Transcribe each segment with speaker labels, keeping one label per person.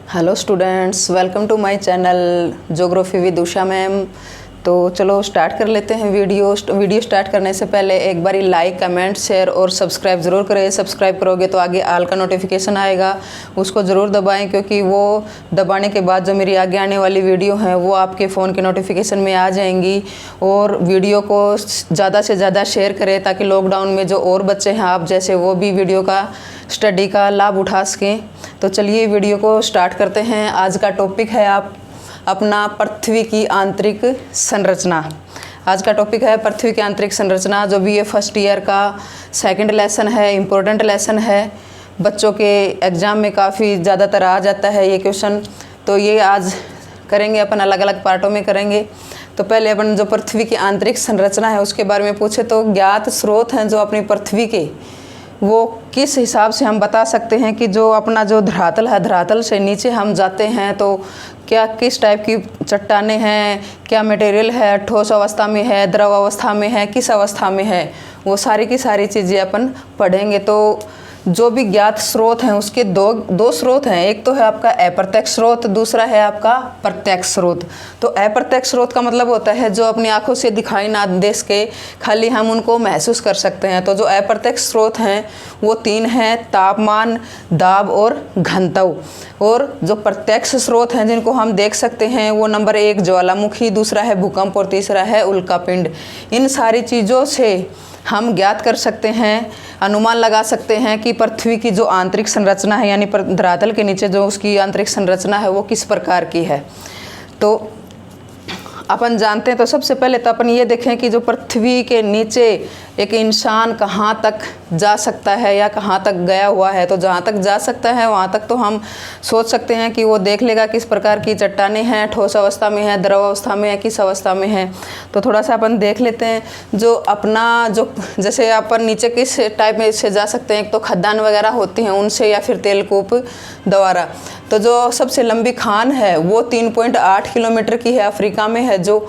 Speaker 1: Hello students, welcome to my channel geography with Usha ma'am. तो चलो start कर लेते हैं वीडियो स्टार्ट करने से पहले एक बारी लाइक, कमेंट, शेयर और सब्सक्राइब ज़रूर करें। सब्सक्राइब करोगे तो आगे ऑल का नोटिफिकेशन आएगा, उसको ज़रूर दबाएं, क्योंकि वो दबाने के बाद जो मेरी आगे आने वाली वीडियो हैं वो आपके फ़ोन के नोटिफिकेशन में आ जाएंगी। और वीडियो को ज़्यादा से ज़्यादा शेयर करें ताकि लॉकडाउन में जो और बच्चे हैं आप जैसे, वो भी वीडियो का स्टडी का लाभ उठा सकें। तो चलिए वीडियो को स्टार्ट करते हैं। आज का टॉपिक है अपना पृथ्वी की आंतरिक संरचना। आज का टॉपिक है पृथ्वी की आंतरिक संरचना, जो भी ये फर्स्ट ईयर का सेकंड लेसन है, इम्पोर्टेंट लेसन है। बच्चों के एग्ज़ाम में काफ़ी ज़्यादातर आ जाता है ये क्वेश्चन। तो ये आज करेंगे अपन, अलग अलग पार्टों में करेंगे। तो पहले अपन जो पृथ्वी की आंतरिक संरचना है उसके बारे में पूछे तो ज्ञात स्रोत हैं जो अपनी पृथ्वी के, वो किस हिसाब से हम बता सकते हैं कि जो अपना जो धरातल है, धरातल से नीचे हम जाते हैं तो क्या किस टाइप की चट्टानें हैं, क्या मटेरियल है, ठोस अवस्था में है, द्रव अवस्था में है, किस अवस्था में है, वो सारी की सारी चीज़ें अपन पढ़ेंगे। तो जो भी ज्ञात स्रोत हैं उसके दो स्रोत हैं। एक तो है आपका अप्रत्यक्ष स्रोत, दूसरा है आपका प्रत्यक्ष स्रोत। तो अप्रत्यक्ष स्रोत का मतलब होता है जो अपनी आंखों से दिखाई ना दे सके, खाली हम उनको महसूस कर सकते हैं। तो जो अप्रत्यक्ष स्रोत हैं वो 3 हैं: तापमान, दाब और घनत्व। और जो प्रत्यक्ष स्रोत हैं जिनको हम देख सकते हैं वो नंबर 1 ज्वालामुखी, दूसरा है भूकंप और तीसरा है उल्कापिंड। इन सारी चीज़ों से हम ज्ञात कर सकते हैं, अनुमान लगा सकते हैं कि पृथ्वी की जो आंतरिक संरचना है, यानी धरातल के नीचे जो उसकी आंतरिक संरचना है वो किस प्रकार की है। तो अपन जानते हैं, तो सबसे पहले तो अपन ये देखें कि जो पृथ्वी के नीचे एक इंसान कहाँ तक जा सकता है या कहाँ तक गया हुआ है। तो जहाँ तक जा सकता है वहाँ तक तो हम सोच सकते हैं कि वो देख लेगा किस प्रकार की चट्टानें हैं, ठोस अवस्था में है, द्रव अवस्था में है, किस अवस्था में है। तो थोड़ा सा अपन देख लेते हैं जो अपना जो, जैसे अपन नीचे किस टाइप में से जा सकते हैं। एक तो खदान वगैरह होती हैं उनसे, या फिर तेलकूप द्वारा। तो जो सबसे लंबी खान है वो 3.8 किलोमीटर की है, अफ्रीका में है जो।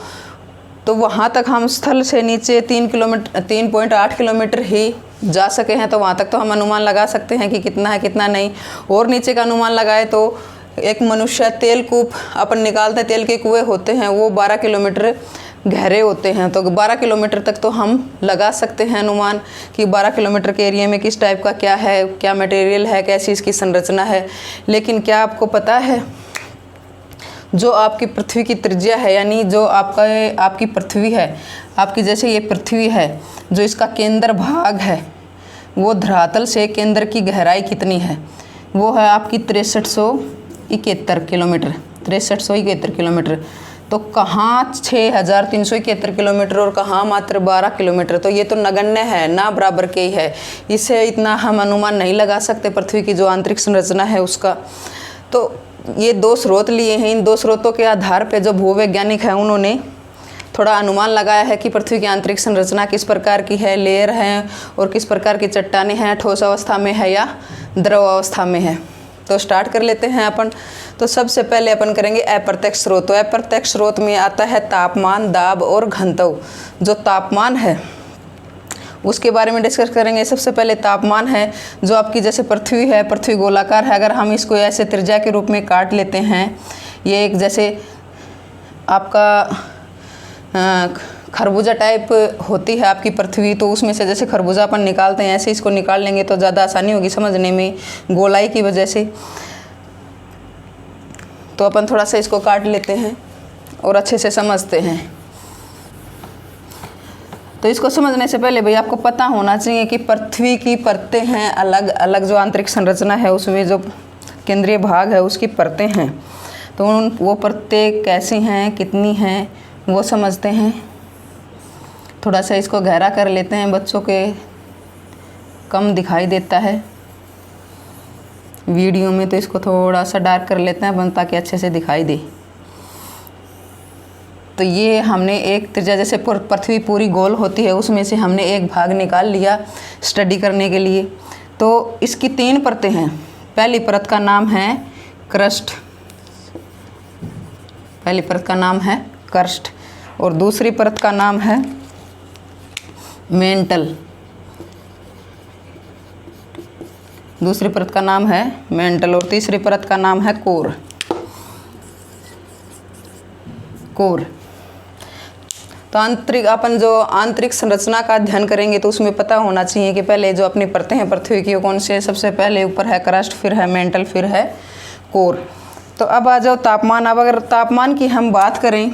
Speaker 1: तो वहाँ तक हम स्थल से नीचे 3.8 किलोमीटर ही जा सके हैं। तो वहाँ तक तो हम अनुमान लगा सकते हैं कि कितना है कितना नहीं। और नीचे का अनुमान लगाए तो एक मनुष्य तेलकूप अपन निकालते, तेल के कुएँ होते हैं वो 12 किलोमीटर गहरे होते हैं। तो 12 किलोमीटर तक तो हम लगा सकते हैं अनुमान कि 12 किलोमीटर के एरिया में किस टाइप का क्या है, क्या मटेरियल है, कैसी इसकी संरचना है। लेकिन क्या आपको पता है जो आपकी पृथ्वी की त्रिज्या है, यानी जो आपकी पृथ्वी है, आपकी जैसे ये पृथ्वी है, जो इसका केंद्र भाग है वो धरातल से केंद्र की गहराई कितनी है, वो है आपकी 6371 किलोमीटर। 6371 किलोमीटर। तो कहाँ 6371 किलोमीटर और कहाँ मात्र 12 किलोमीटर। तो ये तो नगण्य है, ना बराबर के ही है। इससे इतना हम अनुमान नहीं लगा सकते पृथ्वी की जो आंतरिक संरचना है उसका। तो ये 2 स्रोत लिए हैं। इन 2 स्रोतों के आधार पे जो भूवैज्ञानिक हैं उन्होंने थोड़ा अनुमान लगाया है कि पृथ्वी की आंतरिक संरचना किस प्रकार की है, लेयर हैं और किस प्रकार की चट्टानें हैं, ठोस अवस्था में है या द्रव अवस्था में है। तो स्टार्ट कर लेते हैं अपन। तो सबसे पहले अपन करेंगे अप्रत्यक्ष स्रोत। तो अप्रत्यक्ष स्रोत में आता है तापमान, दाब और घनत्व। जो तापमान है उसके बारे में डिस्कस करेंगे। सबसे पहले तापमान है, जो आपकी जैसे पृथ्वी है, पृथ्वी गोलाकार है। अगर हम इसको ऐसे त्रिज्या के रूप में काट लेते हैं, ये एक जैसे आपका खरबूजा टाइप होती है आपकी पृथ्वी। तो उसमें से जैसे खरबूजा अपन निकालते हैं, ऐसे इसको निकाल लेंगे तो ज़्यादा आसानी होगी समझने में, गोलाई की वजह से। तो अपन थोड़ा सा इसको काट लेते हैं और अच्छे से समझते हैं। तो इसको समझने से पहले भाई आपको पता होना चाहिए कि पृथ्वी की परतें हैं अलग अलग। जो आंतरिक संरचना है उसमें जो केंद्रीय भाग है उसकी परतें हैं। तो वो परतें कैसी हैं, कितनी हैं, वो समझते हैं। थोड़ा सा इसको गहरा कर लेते हैं, बच्चों के कम दिखाई देता है वीडियो में, तो इसको थोड़ा सा डार्क कर लेते हैं अपन ताकि अच्छे से दिखाई दे। तो ये हमने एक त्रिज्या, जैसे पृथ्वी पूरी गोल होती है उसमें से हमने एक भाग निकाल लिया स्टडी करने के लिए। तो इसकी 3 परतें हैं। पहली परत का नाम है क्रस्ट, पहली परत का नाम है क्रस्ट, और दूसरी परत का नाम है मेंटल, दूसरी परत का नाम है मेंटल और तीसरी परत का नाम है कोर। कोर। तो अपन जो आंतरिक संरचना का अध्ययन करेंगे तो उसमें पता होना चाहिए कि पहले जो अपनी परतें हैं पृथ्वी की कौन से, सबसे पहले ऊपर है क्रस्ट, फिर है मेंटल, फिर है कोर। तो अब आ जाओ तापमान। अब अगर तापमान की हम बात करें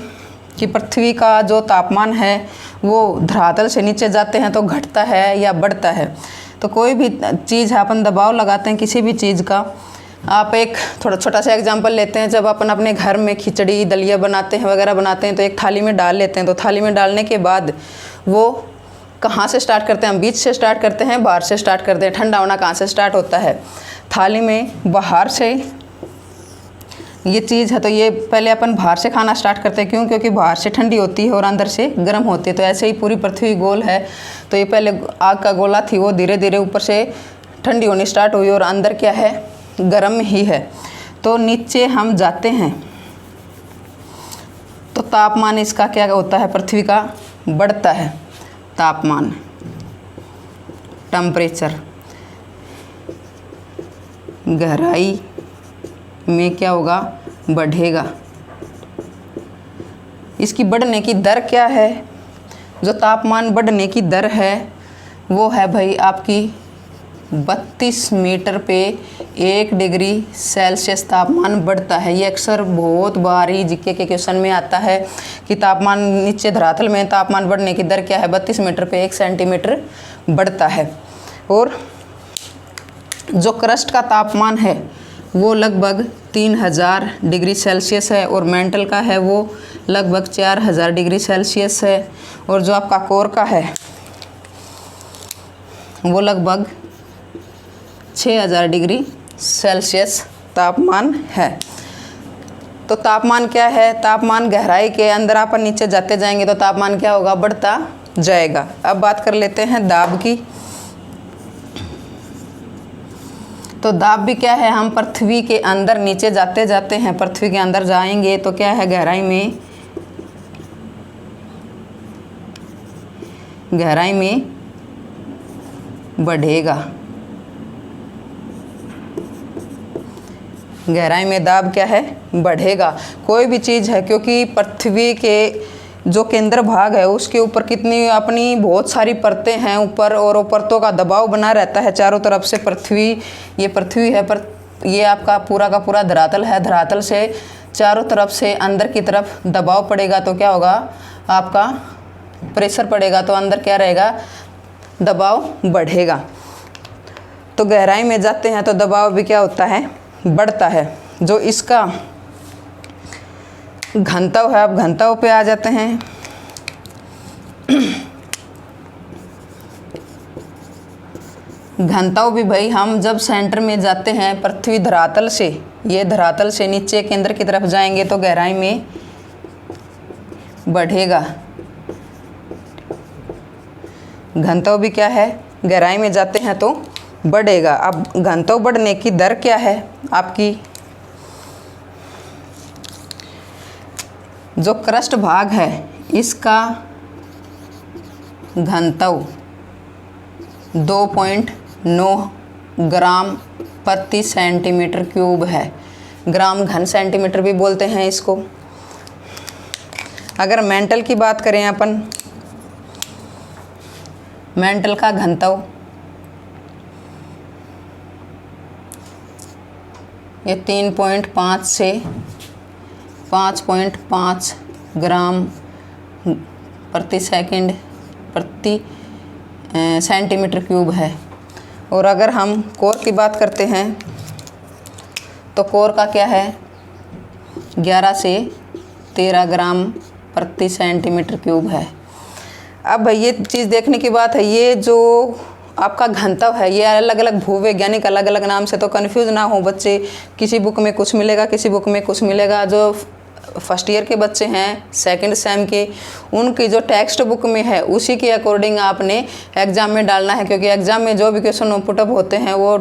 Speaker 1: कि पृथ्वी का जो तापमान है वो धरातल से नीचे जाते हैं तो घटता है या बढ़ता है। तो कोई भी चीज़ है, अपन दबाव लगाते हैं किसी भी चीज़ का। आप एक थोड़ा छोटा सा एग्जांपल लेते हैं, जब अपन अपने घर में खिचड़ी दलिया बनाते हैं वगैरह बनाते हैं तो एक थाली में डाल लेते हैं। तो थाली में डालने के बाद वो कहाँ से स्टार्ट करते हैं? हम बीच से स्टार्ट करते हैं, बाहर से स्टार्ट करते हैं। ठंडा होना कहाँ से स्टार्ट होता है? थाली में बाहर से ये चीज़ है तो ये पहले अपन बाहर से खाना स्टार्ट करते हैं। क्यों? क्योंकि बाहर से ठंडी होती है और अंदर से गर्म होती है। तो ऐसे ही पूरी पृथ्वी गोल है, तो ये पहले आग का गोला थी, वो धीरे धीरे ऊपर से ठंडी होनी स्टार्ट हुई और अंदर क्या है? गर्म ही है। तो नीचे हम जाते हैं तो तापमान इसका क्या होता है? पृथ्वी का बढ़ता है तापमान, टेम्परेचर। गहराई में क्या होगा? बढ़ेगा। इसकी बढ़ने की दर क्या है? जो तापमान बढ़ने की दर है वो है भाई आपकी 32 मीटर पे 1 डिग्री सेल्सियस तापमान बढ़ता है। ये अक्सर बहुत बार ही जीके के क्वेश्चन में आता है कि तापमान नीचे धरातल में तापमान बढ़ने की दर क्या है? 32 मीटर पे 1 सेंटीमीटर बढ़ता है। और जो क्रस्ट का तापमान है वो लगभग 3000 डिग्री सेल्सियस है और मेंटल का है वो लगभग 4000 डिग्री सेल्सियस है। और जो आपका कोर का है वो लगभग 6000 डिग्री सेल्सियस तापमान है। तो तापमान क्या है? तापमान गहराई के अंदर अपन नीचे जाते जाएंगे तो तापमान क्या होगा? बढ़ता जाएगा। अब बात कर लेते हैं दाब की। तो दाब भी क्या है? हम पृथ्वी के अंदर नीचे जाते जाते हैं, पृथ्वी के अंदर जाएंगे तो क्या है? गहराई में बढ़ेगा। गहराई में दाब क्या है? बढ़ेगा। कोई भी चीज़ है, क्योंकि पृथ्वी के जो केंद्र भाग है उसके ऊपर कितनी अपनी बहुत सारी परतें हैं ऊपर, और परतों का दबाव बना रहता है चारों तरफ से। ये पृथ्वी है, पर ये आपका पूरा का पूरा धरातल है। धरातल से चारों तरफ से अंदर की तरफ दबाव पड़ेगा तो क्या होगा? आपका प्रेशर पड़ेगा, तो अंदर क्या रहेगा? दबाव बढ़ेगा। तो गहराई में जाते हैं तो दबाव भी क्या होता है? बढ़ता है। जो इसका घनत्व है, अब घनत्व पे आ जाते हैं। घनत्व भी भाई हम जब सेंटर में जाते हैं पृथ्वी धरातल से, ये धरातल से नीचे केंद्र की तरफ जाएंगे तो गहराई में बढ़ेगा। घनत्व भी क्या है? गहराई में जाते हैं तो बढ़ेगा। अब घनत्व बढ़ने की दर क्या है आपकी? जो क्रस्ट भाग है इसका घनत्व 2.9 ग्राम प्रति सेंटीमीटर क्यूब है। ग्राम घन सेंटीमीटर भी बोलते हैं इसको। अगर मेंटल की बात करें अपन, मेंटल का घनत्व ये 3.5 से 5.5 ग्राम प्रति सेकंड प्रति सेंटीमीटर क्यूब है। और अगर हम कोर की बात करते हैं तो कोर का क्या है? 11 से 13 ग्राम प्रति सेंटीमीटर क्यूब है। अब भाई ये चीज़ देखने की बात है, ये जो आपका घनत्व है ये अलग अलग भूवैज्ञानिक अलग अलग नाम से, तो कन्फ्यूज़ ना हो बच्चे। किसी बुक में कुछ मिलेगा, किसी बुक में कुछ मिलेगा। जो फर्स्ट ईयर के बच्चे हैं, सेकंड सेम के, उनकी जो टेक्स्ट बुक में है उसी के अकॉर्डिंग आपने एग्ज़ाम में डालना है। क्योंकि एग्ज़ाम में जो भी क्वेश्चन पुटअप होते हैं वो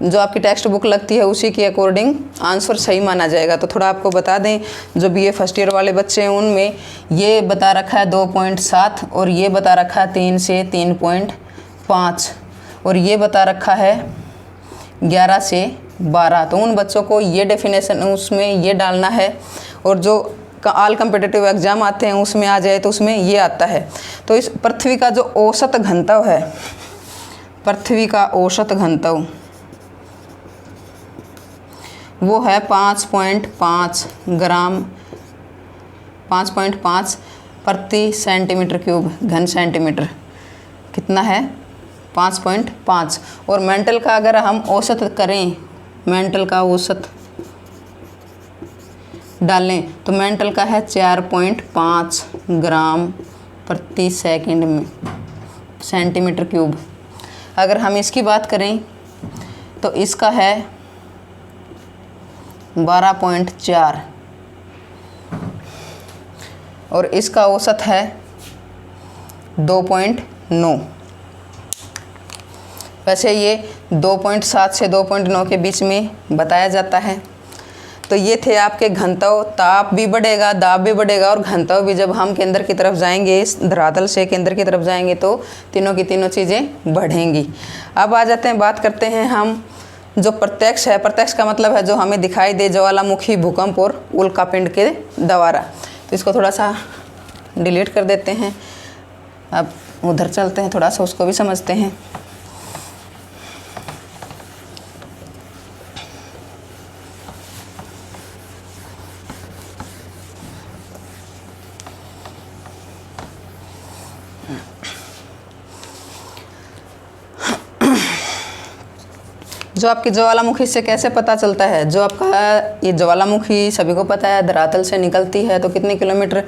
Speaker 1: जो आपकी टेक्स्ट बुक लगती है उसी के अकॉर्डिंग आंसर सही माना जाएगा। तो थोड़ा आपको बता दें, जो बीए फर्स्ट ईयर वाले बच्चे हैं उनमें ये बता रखा है 2.7 और ये बता रखा है 3 से 3.5 और ये बता रखा है 11 से 12। तो उन बच्चों को ये डेफिनेशन उसमें ये डालना है, और जो ऑल कम्पिटिटिव एग्जाम आते हैं उसमें आ जाए तो उसमें ये आता है। तो इस पृथ्वी का जो औसत घनत्व है, पृथ्वी का औसत घनत्व वो है 5.5 ग्राम, 5.5 प्रति सेंटीमीटर क्यूब, घन सेंटीमीटर। कितना है? 5.5। और मेंटल का अगर हम औसत करें, मेंटल का औसत डालें तो मेंटल का है 4.5 ग्राम प्रति सेकंड में सेंटीमीटर क्यूब। अगर हम इसकी बात करें तो इसका है 12.4 और इसका औसत है 2.9। वैसे ये 2.7 से 2.9 के बीच में बताया जाता है। तो ये थे आपके घनत्व। ताप भी बढ़ेगा, दाब भी बढ़ेगा और घनत्व भी। जब हम केंद्र की तरफ जाएंगे, इस धरातल से केंद्र की तरफ जाएंगे तो तीनों की तीनों चीज़ें बढ़ेंगी। अब आ जाते हैं, बात करते हैं हम जो प्रत्यक्ष है। प्रत्यक्ष का मतलब है जो हमें दिखाई दे, ज्वालामुखी, भूकंप और उल्कापिंड के द्वारा। तो इसको थोड़ा सा डिलीट कर देते हैं। अब उधर चलते हैं, थोड़ा सा उसको भी समझते हैं। जो आपकी ज्वालामुखी से कैसे पता चलता है? जो आपका ये ज्वालामुखी सभी को पता है धरातल से निकलती है तो कितने किलोमीटर।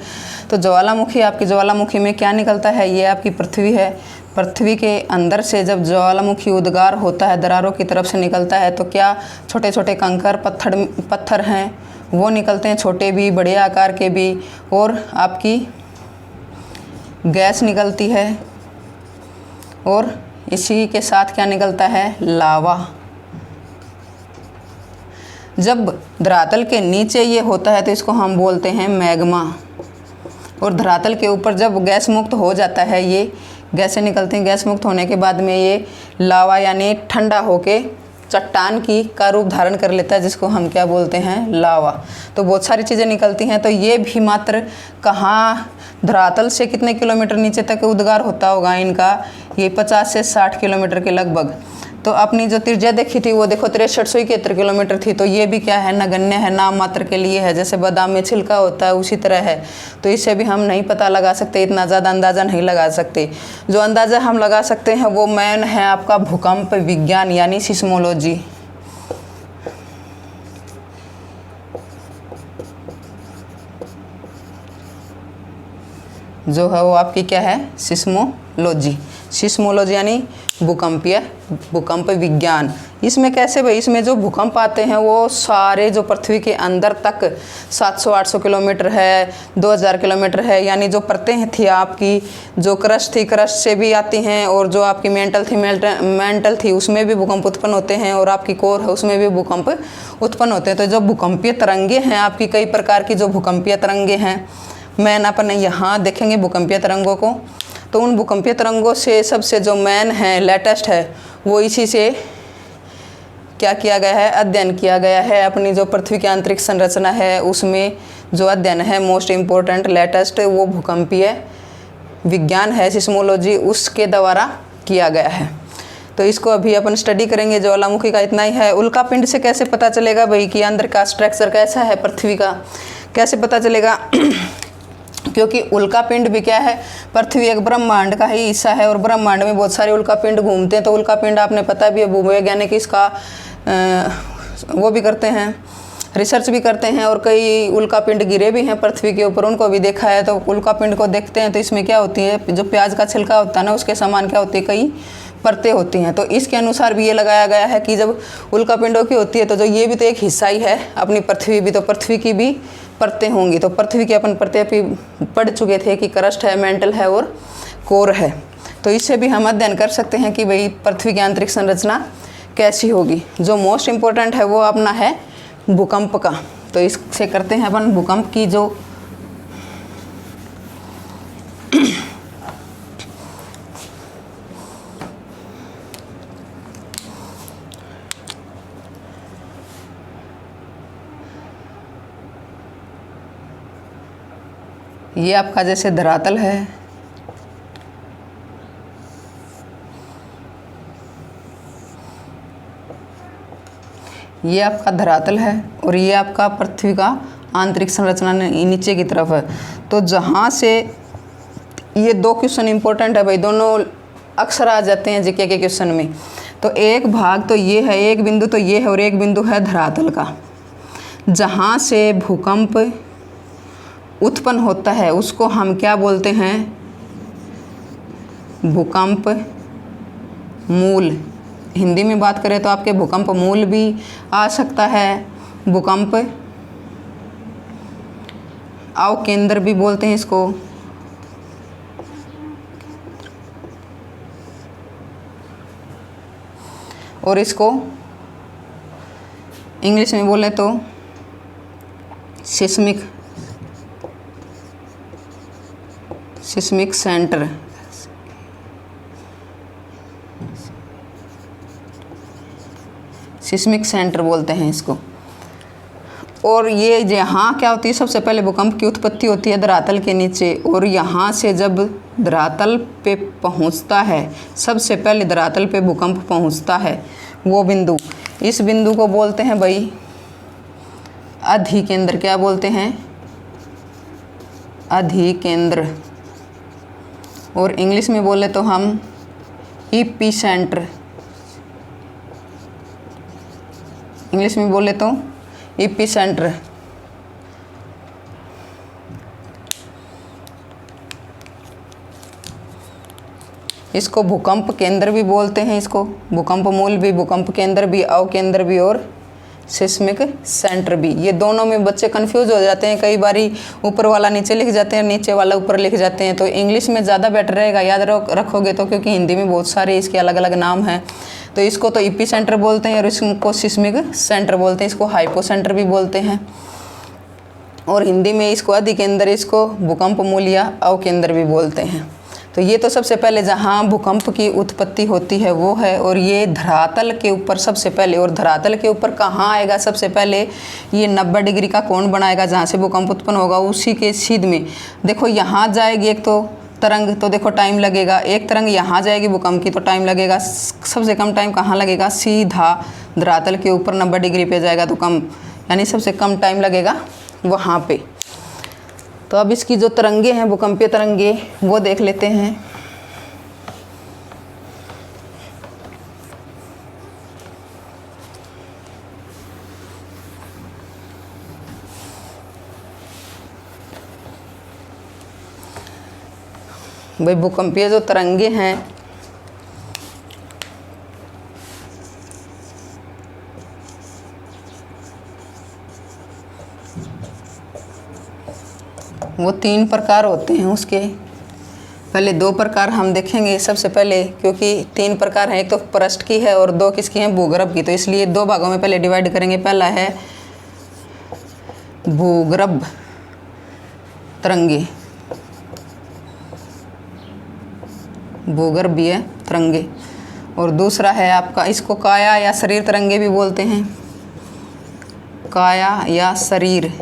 Speaker 1: तो ज्वालामुखी, आपकी ज्वालामुखी में क्या निकलता है? ये आपकी पृथ्वी है। पृथ्वी के अंदर से जब ज्वालामुखी उद्गार होता है, दरारों की तरफ से निकलता है, तो क्या छोटे छोटे कंकर पत्थर हैं वो निकलते हैं, छोटे भी बड़े आकार के भी। और आपकी गैस निकलती है और इसी के साथ क्या निकलता है? लावा। जब धरातल के नीचे ये होता है तो इसको हम बोलते हैं मैग्मा। और धरातल के ऊपर जब गैस मुक्त हो जाता है, ये गैसें निकलती हैं, गैस मुक्त होने के बाद में ये लावा यानी ठंडा होके चट्टान का रूप धारण कर लेता है, जिसको हम क्या बोलते हैं? लावा। तो बहुत सारी चीज़ें निकलती हैं। तो ये भी मात्र कहाँ, धरातल से कितने किलोमीटर नीचे तक उद्गार होता होगा इनका? ये 50 से 60 किलोमीटर के लगभग। तो अपनी जो त्रिज्या देखी थी वो देखो 6371 किलोमीटर थी। तो ये भी क्या है? नगण्य है, नाम मात्र के लिए है। जैसे बादाम में छिलका होता है उसी तरह है। तो इससे भी हम नहीं पता लगा सकते, इतना ज़्यादा अंदाज़ा नहीं लगा सकते। जो अंदाज़ा हम लगा सकते हैं वो मेन है आपका भूकंप विज्ञान यानी सिस्मोलॉजी। जो है वो आपकी क्या है? सिस्मोलॉजी। सिस्मोलॉजी यानी भूकंप विज्ञान। इसमें कैसे भाई? इसमें जो भूकंप आते हैं वो सारे जो पृथ्वी के अंदर तक 700-800 किलोमीटर है, 2000 किलोमीटर है, यानी जो परतें थी आपकी, जो क्रस्ट थी, क्रस्ट से भी आती हैं, और जो आपकी मेंटल थी उसमें भी भूकंप उत्पन्न होते हैं, और आपकी कोर है उसमें भी भूकंप उत्पन्न होते हैं। तो जो भूकंपीय तरंगे हैं आपकी, कई प्रकार की जो भूकंपीय तरंगे हैं, मैन अपन यहाँ देखेंगे भूकंपीय तरंगों को। तो उन भूकंपीय तरंगों से सबसे जो मैन है, लेटेस्ट है, वो इसी से क्या किया गया है? अध्ययन किया गया है। अपनी जो पृथ्वी की आंतरिक संरचना है उसमें जो अध्ययन है मोस्ट इम्पोर्टेंट, लेटेस्ट, वो भूकंपीय विज्ञान है, सिस्मोलॉजी, उसके द्वारा किया गया है। तो इसको अभी अपन स्टडी करेंगे। ज्वालामुखी का इतना ही है। उल्कापिंड से कैसे पता चलेगा भाई कि अंदर का स्ट्रक्चर कैसा है पृथ्वी का? कैसे पता चलेगा? क्योंकि उल्कापिंड भी क्या है? पृथ्वी एक ब्रह्मांड का ही हिस्सा है और ब्रह्मांड में बहुत सारे उल्कापिंड घूमते हैं। तो उल्कापिंड आपने पता भी है, भूवैज्ञानिक इसका वो भी करते हैं, रिसर्च भी करते हैं, और कई उल्कापिंड गिरे भी हैं पृथ्वी के ऊपर, उनको भी देखा है। तो उल्कापिंड को देखते हैं तो इसमें क्या होती है? जो प्याज का छिलका होता है ना, उसके समान क्या होती है? कई परतें होती हैं। तो इसके अनुसार भी ये लगाया गया है कि जब उल्कापिंडों की होती है तो जो ये भी तो एक हिस्सा ही है अपनी पृथ्वी भी, तो पृथ्वी की भी परतें होंगी। तो पृथ्वी की अपन परतें भी पढ़ चुके थे कि क्रस्ट है, मेंटल है और कोर है। तो इससे भी हम अध्ययन कर सकते हैं कि भाई पृथ्वी की आंतरिक संरचना कैसी होगी। जो मोस्ट इम्पोर्टेंट है वो अपना है भूकंप का। तो इससे करते हैं अपन भूकंप की जो ये आपका जैसे धरातल है, ये आपका धरातल है और ये आपका पृथ्वी का आंतरिक संरचना नीचे की तरफ है। तो जहाँ से ये दो क्वेश्चन इंपॉर्टेंट है भाई, दोनों अक्सर आ जाते हैं जीके के क्वेश्चन में। तो एक भाग तो ये है, एक बिंदु तो ये है और एक बिंदु है धरातल का। जहाँ से भूकंप उत्पन्न होता है उसको हम क्या बोलते हैं? भूकंप मूल। हिंदी में बात करें तो आपके भूकंप मूल भी आ सकता है, भूकंप अवकेंद्र भी बोलते हैं इसको। और इसको इंग्लिश में बोले तो सिस्मिक सेंटर। सिस्मिक सेंटर बोलते हैं इसको। और ये यहाँ क्या होती है, सबसे पहले भूकंप की उत्पत्ति होती है धरातल के नीचे, और यहाँ से जब धरातल पे पहुँचता है, सबसे पहले धरातल पे भूकंप पहुँचता है वो बिंदु, इस बिंदु को बोलते हैं भाई अधिकेंद्र। क्या बोलते हैं? अधिकेंद्र। और इंग्लिश में बोले तो हम एपिसेंटर। इंग्लिश में बोले तो एपिसेंटर। इसको भूकंप केंद्र भी बोलते हैं, इसको भूकंप मूल भी, भूकंप केंद्र भी, अवकेंद्र भी और सिस्मिक सेंटर भी। ये दोनों में बच्चे कंफ्यूज हो जाते हैं, कई बारी ऊपर वाला नीचे लिख जाते हैं, नीचे वाला ऊपर लिख जाते हैं। तो इंग्लिश में ज़्यादा बेटर रहेगा, याद रखोगे तो, क्योंकि हिंदी में बहुत सारे इसके अलग अलग नाम हैं। तो इसको तो ईपी सेंटर बोलते हैं और इसको सिस्मिक सेंटर बोलते हैं, इसको हाइपो सेंटर भी बोलते हैं। और हिंदी में इसको अधिकेंद्र, इसको भूकंप मूल या अवकेंद्र भी बोलते हैं। तो ये तो सबसे पहले जहाँ भूकंप की उत्पत्ति होती है वो है। और ये धरातल के ऊपर सबसे पहले, और धरातल के ऊपर कहाँ आएगा सबसे पहले? ये 90 डिग्री का कोण बनाएगा जहाँ से भूकंप उत्पन्न होगा, उसी के सीध में। देखो यहाँ जाएगी एक तो तरंग, तो देखो टाइम लगेगा। एक तरंग यहाँ जाएगी भूकंप की तो टाइम लगेगा। सबसे कम टाइम कहाँ लगेगा? सीधा धरातल के ऊपर 90 डिग्री पे जाएगा तो कम, यानी सबसे कम टाइम लगेगा वहाँ पे। तो अब इसकी जो तरंगे हैं, भूकंपीय तरंगे, वो देख लेते हैं। भाई भूकंपीय जो तरंगे हैं वो 3 प्रकार होते हैं। उसके पहले 2 प्रकार हम देखेंगे सबसे पहले, क्योंकि 3 प्रकार हैं, एक तो पृष्ठ की है और 2 किसकी हैं? भूगर्भ की। तो इसलिए 2 भागों में पहले डिवाइड करेंगे। पहला है भूगर्भ तरंगे, भूगर्भीय तरंगे। और दूसरा है आपका, इसको काया या शरीर तरंगे भी बोलते हैं, काया या शरीर।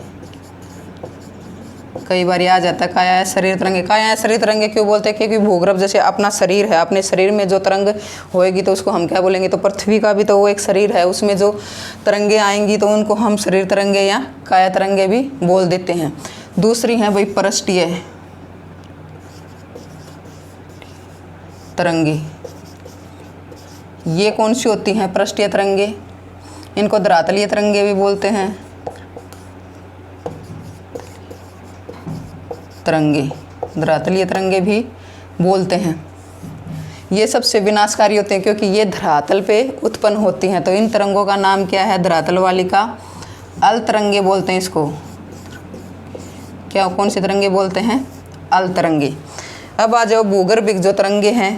Speaker 1: कई बार आ जाता है काया या शरीर तरंगे। काया या शरीर तरंगे क्यों बोलते हैं? क्योंकि भूगर्भ जैसे अपना शरीर है, अपने शरीर में जो तरंग होएगी तो उसको हम क्या बोलेंगे? तो पृथ्वी का भी तो वो एक शरीर है, उसमें जो तरंगे आएंगी तो उनको हम शरीर तरंगे या काया तरंगे भी बोल देते हैं। दूसरी है भाई पृष्ठीय तरंगे। ये कौन सी होती हैं? पृष्ठीय तरंगे। इनको धरातलीय तरंगे भी बोलते हैं, तरंगे, धरातलीय तरंगे भी बोलते हैं। ये सबसे विनाशकारी होते हैं क्योंकि ये धरातल पे उत्पन्न होती हैं। तो इन तरंगों का नाम क्या है? धरातल वाली का अल तरंगे बोलते हैं इसको। क्या, कौन सी तरंगे बोलते हैं? अल तरंगे। अब आ जाओ भूगर्भिक जो तरंगे हैं,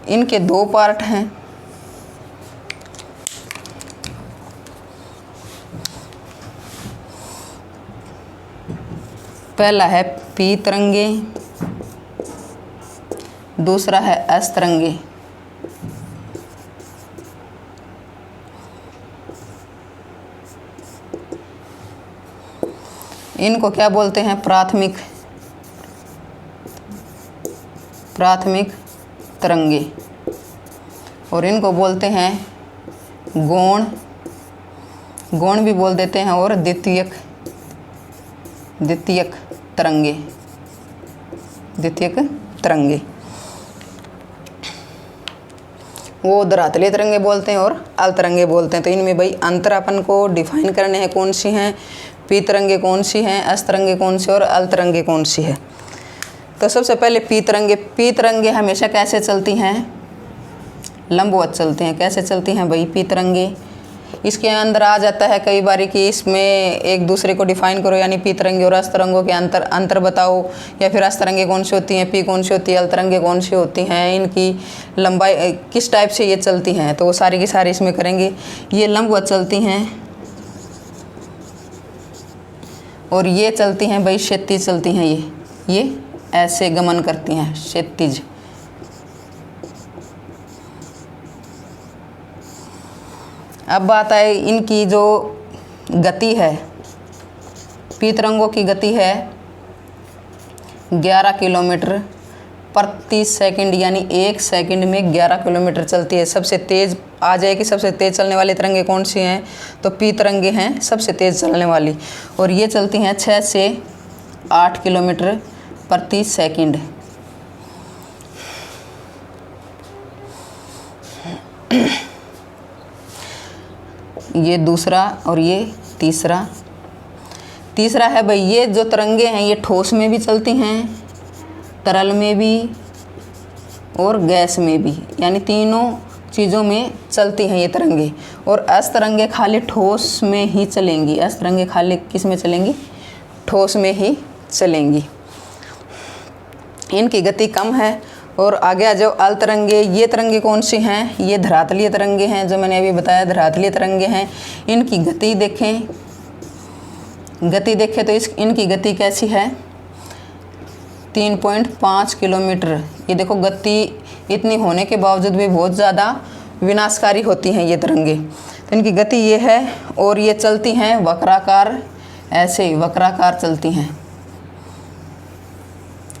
Speaker 1: इनके 2 पार्ट हैं। पहला है पी तरंगे, दूसरा है एस तरंगे। इनको क्या बोलते हैं? प्राथमिक तरंगे। और इनको बोलते हैं गौण भी बोल देते हैं, और द्वितीयक तरंगे। वो धरातलीय तरंगे बोलते हैं और अल तरंगे बोलते हैं। तो इनमें भाई अंतर अपन को डिफाइन करने हैं, कौन सी हैं, पी तरंगे कौन सी हैं, एस तरंगे कौन सी और अल तरंगे कौन सी है। तो सबसे पहले पी तरंगे हमेशा कैसे चलती हैं? लंबवत चलती हैं। कैसे चलती हैं भाई पी तरंगे? इसके अंदर आ जाता है कई बार कि इसमें एक दूसरे को डिफाइन करो, यानी पी तरंगे और एस तरंगों के अंतर बताओ, या फिर एस तरंगे कौन सी होती हैं, पी कौन सी होती है, एल तरंगे कौन सी होती हैं, इनकी लंबाई किस टाइप से ये चलती हैं। तो वो सारी की सारी इसमें करेंगे। ये लंबवत चलती हैं और ये चलती हैं भाई क्षैतिज चलती हैं। ये ऐसे गमन करती हैं, क्षैतिज। अब बात आए इनकी जो गति है। पी तरंगों की गति है 11 किलोमीटर प्रति सेकंड, यानी 1 सेकंड में 11 किलोमीटर चलती है। सबसे तेज़ आ जाए कि सबसे तेज़ चलने वाली तरंगे कौन सी हैं? तो पी तरंगे हैं सबसे तेज़ चलने वाली, और ये चलती हैं 6 से 8 किलोमीटर प्रति सेकंड। ये दूसरा और ये तीसरा है भाई। ये जो तरंगे हैं ये ठोस में भी चलती हैं, तरल में भी और गैस में भी, यानी तीनों चीज़ों में चलती हैं ये तरंगे। और एस तरंगे खाली ठोस में ही चलेंगी। एस तरंगे खाली किस में चलेंगी? ठोस में ही चलेंगी। इनकी गति कम है। और आगे आ जाओ अल तरंगे। ये तरंगे कौन सी हैं? ये धरातलीय तरंगे हैं, जो मैंने अभी बताया धरातलीय तरंगे हैं। इनकी गति देखें तो इनकी गति कैसी है? 3.5 किलोमीटर। ये देखो गति इतनी होने के बावजूद भी बहुत ज़्यादा विनाशकारी होती हैं ये तरंगे। तो इनकी गति ये है, और ये चलती हैं वक्राकार, ऐसे वक्राकार चलती हैं,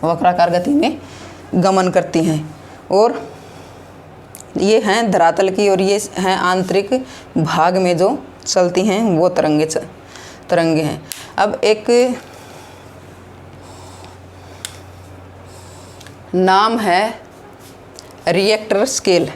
Speaker 1: वक्राकार गति में गमन करती हैं। और ये हैं धरातल की, और ये हैं आंतरिक भाग में जो चलती हैं वो तरंगे हैं। अब एक नाम है रिएक्टर स्केल।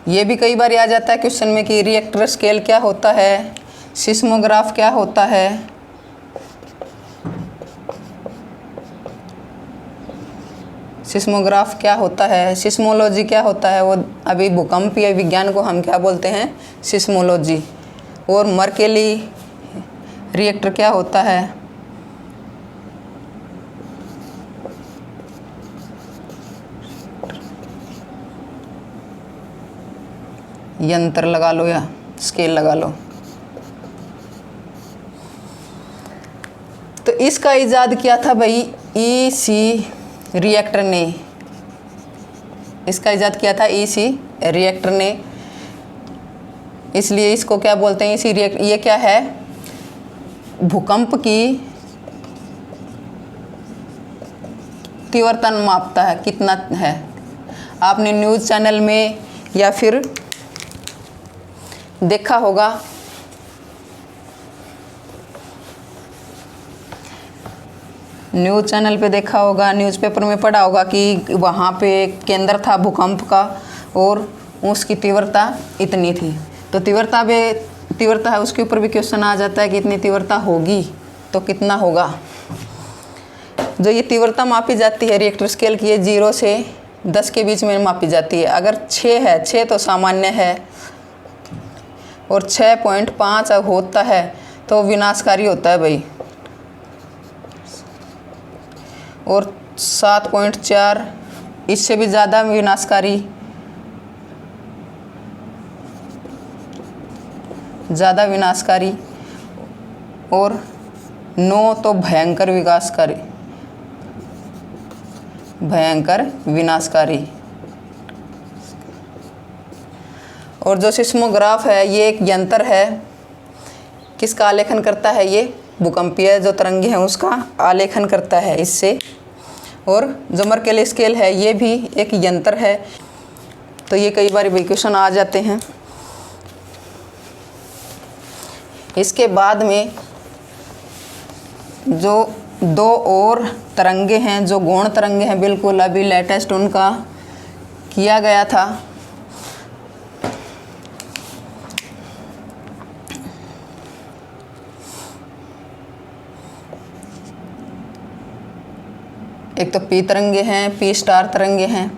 Speaker 1: ये भी कई बार आ जाता है क्वेश्चन में कि रिएक्टर स्केल क्या होता है, सिस्मोग्राफ क्या होता है। सिस्मोग्राफ क्या होता है, सिस्मोलॉजी क्या होता है। वो अभी भूकंपीय विज्ञान को हम क्या बोलते हैं? सिस्मोलॉजी। और मर्केली रिएक्टर क्या होता है? यंत्र लगा लो या स्केल लगा लो। तो इसका इजाद किया था भाई ईसी रिएक्टर ने। इसका इजाद किया था ईसी रिएक्टर ने, इसलिए इसको क्या बोलते हैं? EC reactor. ये क्या है? भूकंप की तीव्रता मापता है, कितना है। आपने न्यूज़ चैनल में या फिर देखा होगा, न्यूज़ चैनल पे देखा होगा, न्यूज़पेपर में पढ़ा होगा कि वहाँ पे केंद्र था भूकंप का और उसकी तीव्रता इतनी थी। तो तीव्रता है, उसके ऊपर भी क्वेश्चन आ जाता है कि इतनी तीव्रता होगी तो कितना होगा। जो ये तीव्रता मापी जाती है रिएक्टर स्केल की, ये 0 से 10 के बीच में मापी जाती है। अगर 6 है, 6 तो सामान्य है, और 6.5 होता है तो विनाशकारी होता है भाई, और 7.4 इससे भी ज़्यादा विनाशकारी, और 9 तो भयंकर विनाशकारी। और जो सिस्मोग्राफ है ये एक यंत्र है, किसका आलेखन करता है? ये भूकंपीय जो तरंगे हैं उसका आलेखन करता है इससे। और जो मर्केली स्केल है ये भी एक यंत्र है। तो ये कई बार क्वेश्चन आ जाते हैं। इसके बाद में जो दो और तरंगे हैं, जो गौण तरंगे हैं, बिल्कुल अभी लेटेस्ट उनका किया गया था। एक तो पी तरंगे हैं, पी स्टार तरंगे हैं,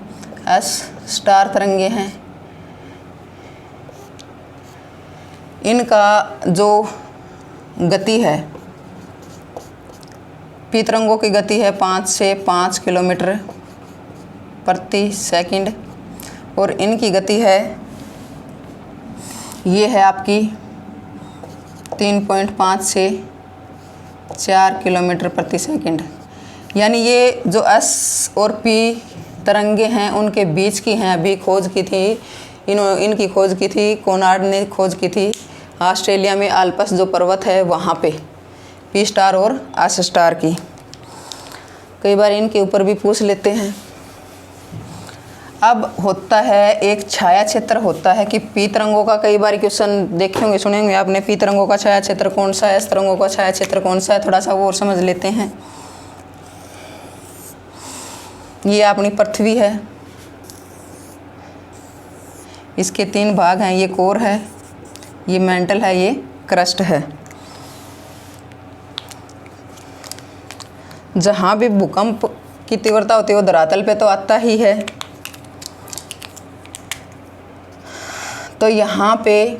Speaker 1: एस स्टार तरंगे हैं। इनका जो गति है, पी तरंगों की गति है 5 से 5 किलोमीटर प्रति सेकंड और इनकी गति है, ये है आपकी 3.5 से 4 किलोमीटर प्रति सेकंड। यानी ये जो एस और पी तरंगे हैं उनके बीच की हैं। अभी खोज की थी इनकी खोज की थी कोनार्ड ने, खोज की थी ऑस्ट्रेलिया में आल्प्स जो पर्वत है वहाँ पे, पी स्टार और एस स्टार की। कई बार इनके ऊपर भी पूछ लेते हैं। अब होता है एक छाया क्षेत्र होता है कि पी तरंगों का, कई बार क्वेश्चन देखे होंगे, सुने होंगे आपने, पी तरंगों का छाया क्षेत्र कौन सा है, एस तरंगों का छाया क्षेत्र कौन सा है। थोड़ा सा वो और समझ लेते हैं। ये अपनी पृथ्वी है, इसके 3 भाग हैं, ये कोर है, ये मेंटल है, ये क्रस्ट है। जहाँ भी भूकंप की तीव्रता होती है वो धरातल पे तो आता ही है। तो यहाँ पे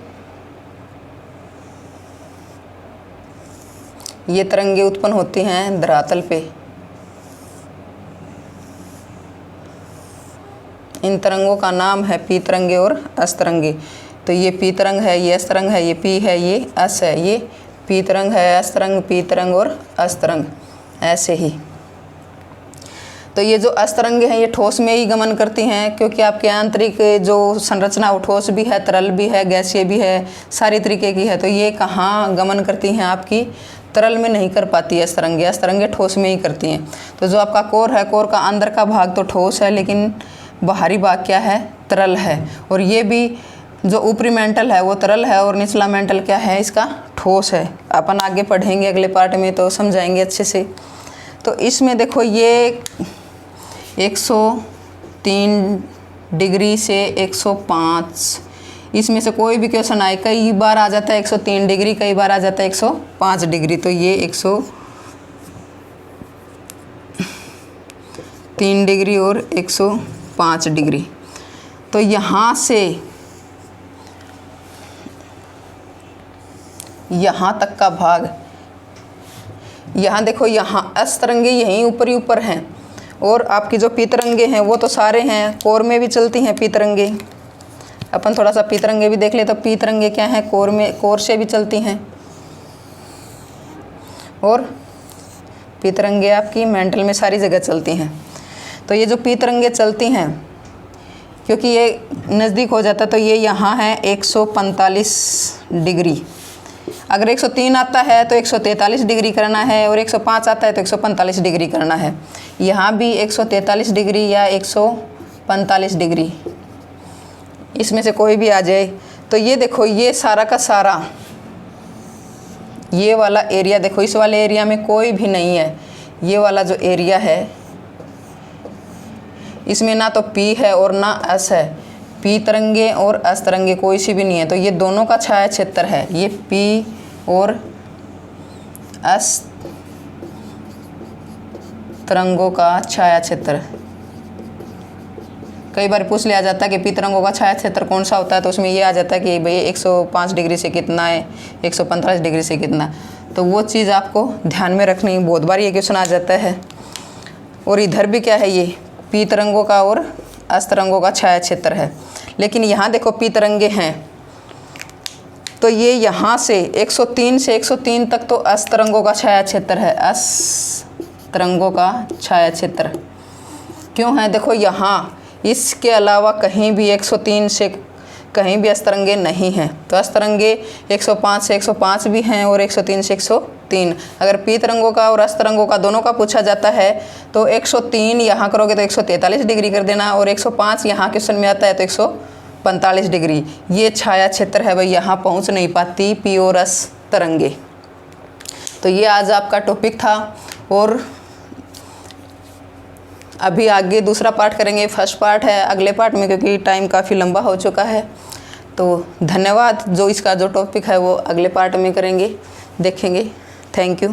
Speaker 1: ये तरंगे उत्पन्न होती हैं धरातल पे। इन तरंगों का नाम है पी तरंगे और एस तरंगे। तो ये पी तरंग है, ये एस तरंग है, ये पी है, ये एस है, ये पी तरंग है, एस तरंग, पी तरंग और एस तरंग, ऐसे ही। तो ये जो एस तरंगे हैं ये ठोस में ही गमन करती हैं, क्योंकि आपके आंतरिक जो संरचना वो ठोस भी है, तरल भी है, गैसीय भी है, सारी तरीके की है। तो ये कहाँ गमन करती हैं? आपकी तरल में नहीं कर पाती है एस तरंगे। एस तरंगे ठोस में ही करती हैं। तो जो आपका कोर है, कोर का अंदर का भाग तो ठोस है, लेकिन बाहरी भाग क्या है? तरल है। और ये भी जो ऊपरी मेंटल है वो तरल है और निचला मेंटल क्या है? इसका ठोस है। अपन आगे पढ़ेंगे अगले पार्ट में तो समझाएंगे अच्छे से। तो इसमें देखो ये 103 डिग्री से 105, इसमें से कोई भी क्वेश्चन आए, कई बार आ जाता है 103 डिग्री, कई बार आ जाता है 105 डिग्री। तो ये 103 डिग्री और 105 डिग्री। तो यहाँ से यहाँ तक का भाग, यहाँ देखो, यहाँ एस तरंगे यहीं ऊपर ही ऊपर हैं और आपकी जो पी तरंगे हैं वो तो सारे हैं, कोर में भी चलती हैं पी तरंगे। अपन थोड़ा सा पी तरंगे भी देख ले। तो पी तरंगे क्या है? कोर में, कोर से भी चलती हैं। और पी तरंगे आपकी मेंटल में सारी जगह चलती हैं। तो ये जो पी तरंगे चलती हैं, क्योंकि ये नज़दीक हो जाता है तो ये यहाँ है 145 डिग्री। अगर 103 आता है तो 143 डिग्री करना है, और 105 आता है तो 145 डिग्री करना है। यहाँ भी 143 डिग्री या 145 डिग्री, इसमें से कोई भी आ जाए। तो ये देखो, ये सारा का सारा ये वाला एरिया देखो, इस वाले एरिया में कोई भी नहीं है। ये वाला जो एरिया है इसमें ना तो पी है और ना एस है। पी तरंगे और एस तरंगे कोई सी भी नहीं है। तो ये दोनों का छाया क्षेत्र है, ये पी और एस तरंगों का छाया क्षेत्र। कई बार पूछ लिया जाता है कि पी तरंगों का छाया क्षेत्र कौन सा होता है, तो उसमें ये आ जाता है कि भाई 105 डिग्री से कितना है, 145 डिग्री से कितना। तो वो चीज़ आपको ध्यान में रखनी, बहुत बार ये क्वेश्चन आ जाता है। और इधर भी क्या है? ये पी तरंगों का और एस तरंगों का छाया क्षेत्र है। लेकिन यहाँ देखो पी तरंगे हैं, तो ये यहाँ से 103 से 103 तक तो एस तरंगों का छाया क्षेत्र है। एस तरंगों का छाया क्षेत्र क्यों है? देखो यहाँ इसके अलावा कहीं भी 103 से कहीं भी अस्तरंगे नहीं हैं। तो अस्तरंगे 105 से 105 भी हैं और 103 से 103। अगर पी तरंगों का और अस्तरंगों का दोनों का पूछा जाता है तो 103 यहाँ करोगे तो 143 डिग्री कर देना, और 105 यहाँ क्वेश्चन में आता है तो 145 डिग्री। ये छाया क्षेत्र है भाई, यहाँ पहुँच नहीं पाती पी और अस तरंगे। तो ये आज आपका टॉपिक था, और अभी आगे दूसरा पार्ट करेंगे। फर्स्ट पार्ट है अगले पार्ट में, क्योंकि टाइम काफ़ी लंबा हो चुका है। तो धन्यवाद। जो इसका जो टॉपिक है वो अगले पार्ट में करेंगे, देखेंगे। Thank you.